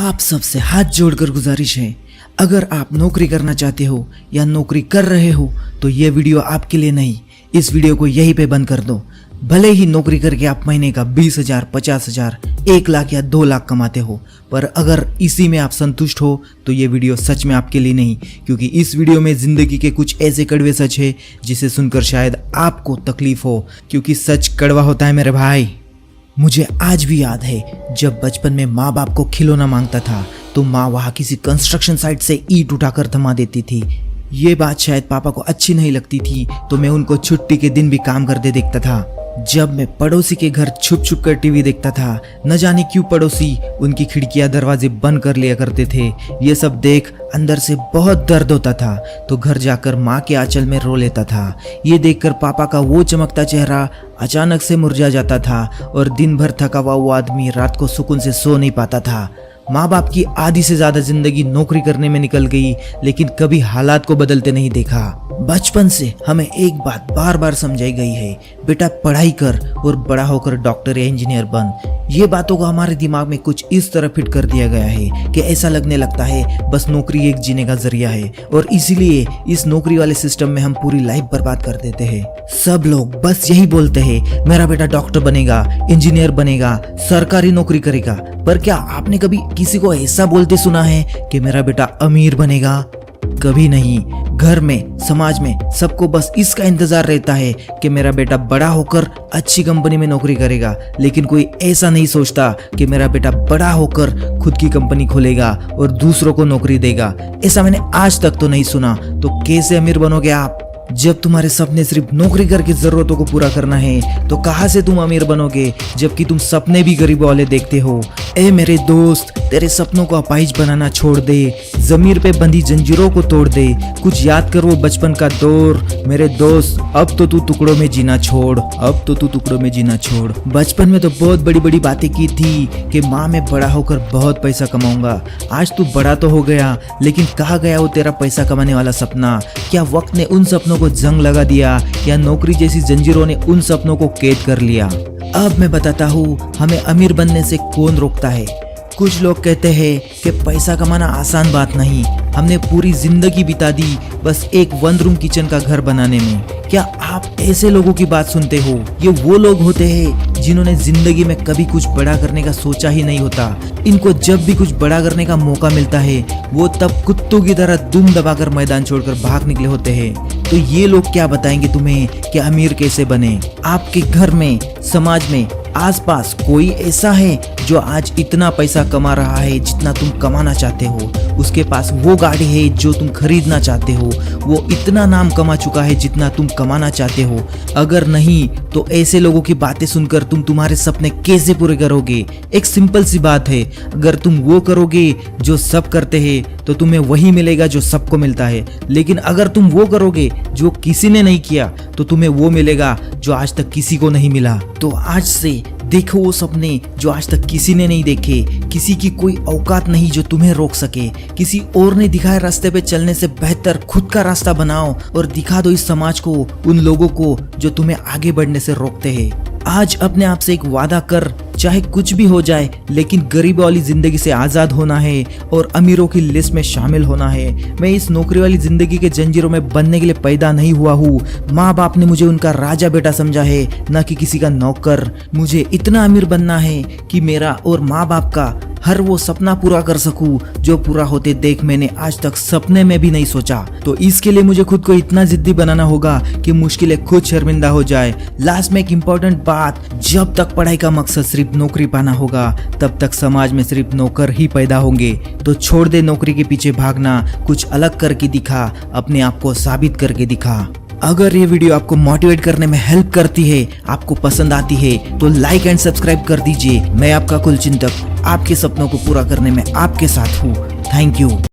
आप सबसे हाथ जोड़कर गुजारिश है, अगर आप नौकरी करना चाहते हो या नौकरी कर रहे हो तो ये वीडियो आपके लिए नहीं। इस वीडियो को यहीं पे बंद कर दो। भले ही नौकरी करके आप महीने का 20,000, 50,000, 1 लाख या 2 लाख कमाते हो, पर अगर इसी में आप संतुष्ट हो तो ये वीडियो सच में आपके लिए नहीं, क्योंकि इस वीडियो में जिंदगी के कुछ ऐसे कड़वे सच है जिसे सुनकर शायद आपको तकलीफ हो, क्योंकि सच कड़वा होता है मेरे भाई। मुझे आज भी याद है जब बचपन में माँ बाप को खिलौना मांगता था तो माँ वहाँ किसी कंस्ट्रक्शन साइट से ईंट उठाकर थमा देती थी। ये बात शायद पापा को अच्छी नहीं लगती थी तो मैं उनको छुट्टी के दिन भी काम करते देखता था। जब मैं पड़ोसी के घर छुप छुप कर टीवी देखता था, न जाने क्यों पड़ोसी उनकी खिड़कियां दरवाजे बंद कर लिया करते थे। ये सब देख अंदर से बहुत दर्द होता था तो घर जाकर माँ के आंचल में रो लेता था। ये देखकर पापा का वो चमकता चेहरा अचानक से मुरझा जाता था और दिन भर थका हुआ वो आदमी रात को सुकून से सो नहीं पाता था। माँ बाप की आधी से ज्यादा जिंदगी नौकरी करने में निकल गई, लेकिन कभी हालात को बदलते नहीं देखा। बचपन से हमें एक बात बार बार समझाई गई है, बेटा पढ़ाई कर और बड़ा होकर डॉक्टर या इंजीनियर बन। ये बातों को हमारे दिमाग में कुछ इस तरह फिट कर दिया गया है कि ऐसा लगने लगता है बस नौकरी एक जीने का जरिया है, और इसीलिए इस नौकरी वाले सिस्टम में हम पूरी लाइफ बर्बाद कर देते हैं। सब लोग बस यही बोलते हैं, मेरा बेटा डॉक्टर बनेगा, इंजीनियर बनेगा, सरकारी नौकरी करेगा। पर क्या आपने कभी किसी को ऐसा बोलते सुना है कि मेरा बेटा अमीर बनेगा? कभी नहीं। घर में, समाज में सबको बस इसका इंतजार रहता है कि मेरा बेटा बड़ा होकर अच्छी कंपनी में नौकरी करेगा, लेकिन कोई ऐसा नहीं सोचता कि मेरा बेटा बड़ा होकर खुद की कंपनी खोलेगा और दूसरों को नौकरी देगा। ऐसा मैंने आज तक तो नहीं सुना। तो कैसे अमीर बनोगे आप? जब तुम्हारे सपने सिर्फ नौकरी करके जरूरतों को पूरा करना है तो कहाँ से तुम अमीर बनोगे, जबकि तुम सपने भी गरीबों वाले देखते हो। ए मेरे दोस्त, तेरे सपनों को अपाहिज बनाना छोड़ दे, जमीर पे बंधी जंजीरों को तोड़ दे, कुछ याद कर वो बचपन का दौर। मेरे दोस्त, अब तो तू टुकड़ों में जीना छोड़, अब तो तू टुकड़ों में जीना छोड़। बचपन में तो बहुत बड़ी बड़ी बातें की थी कि माँ मैं बड़ा होकर बहुत पैसा कमाऊंगा। आज तू बड़ा तो हो गया, लेकिन कहाँ गया वो तेरा पैसा कमाने वाला सपना? क्या वक्त ने उन सपनों को जंग लगा दिया या नौकरी जैसी जंजीरों ने उन सपनों को कैद कर लिया? अब मैं बताता हूँ हमें अमीर बनने से कौन रोकता है। कुछ लोग कहते हैं कि पैसा कमाना आसान बात नहीं, हमने पूरी जिंदगी बिता दी बस एक 1 रूम किचन का घर बनाने में। क्या आप ऐसे लोगों की बात सुनते हो? ये वो लोग होते हैं जिन्होंने जिंदगी में कभी कुछ बड़ा करने का सोचा ही नहीं होता। इनको जब भी कुछ बड़ा करने का मौका मिलता है वो तब कुत्तों की तरह दुम दबाकर मैदान छोड़कर भाग निकले होते हैं। तो ये लोग क्या बताएंगे तुम्हें कि अमीर कैसे बने? आपके घर में, समाज में, आसपास कोई ऐसा है जो आज इतना पैसा कमा रहा है जितना तुम कमाना चाहते हो? उसके पास वो गाड़ी है जो तुम खरीदना चाहते हो? वो इतना नाम कमा चुका है जितना तुम कमाना चाहते हो? अगर नहीं तो ऐसे लोगों की बातें सुनकर तुम तुम्हारे सपने कैसे पूरे करोगे? एक सिंपल सी बात है, अगर तुम वो करोगे जो सब करते हैं तो तुम्हें वही मिलेगा जो सबको मिलता है, लेकिन अगर तुम वो करोगे जो किसी ने नहीं किया तो तुम्हें वो मिलेगा जो आज तक किसी को नहीं मिला। तो आज से देखो वो सपने जो आज तक किसी ने नहीं देखे। किसी की कोई औकात नहीं जो तुम्हें रोक सके। किसी और ने दिखाए रास्ते पे चलने से बेहतर खुद का रास्ता बनाओ और दिखा दो इस समाज को, उन लोगों को जो तुम्हें आगे बढ़ने से रोकते हैं। आज अपने आप से एक वादा कर, चाहे कुछ भी हो जाए, लेकिन गरीबों वाली जिंदगी से आजाद होना है और अमीरों की लिस्ट में शामिल होना है। मैं इस नौकरी वाली जिंदगी के जंजीरों में बंधने के लिए पैदा नहीं हुआ हूँ। माँ बाप ने मुझे उनका राजा बेटा समझा है, न कि किसी का नौकर। मुझे इतना अमीर बनना है कि मेरा और माँ बाप का हर वो सपना पूरा कर सकूं जो पूरा होते देख मैंने आज तक सपने में भी नहीं सोचा। तो इसके लिए मुझे खुद को इतना जिद्दी बनाना होगा कि मुश्किलें खुद शर्मिंदा हो जाए। लास्ट में एक इम्पोर्टेंट बात, जब तक पढ़ाई का मकसद सिर्फ नौकरी पाना होगा तब तक समाज में सिर्फ नौकर ही पैदा होंगे। तो छोड़ दे नौकरी के पीछे भागना, कुछ अलग करके दिखा, अपने आप को साबित करके दिखा। अगर ये वीडियो आपको मोटिवेट करने में हेल्प करती है, आपको पसंद आती है, तो लाइक एंड सब्सक्राइब कर दीजिए। मैं आपका कुलचिंतक आपके सपनों को पूरा करने में आपके साथ हूँ। Thank you.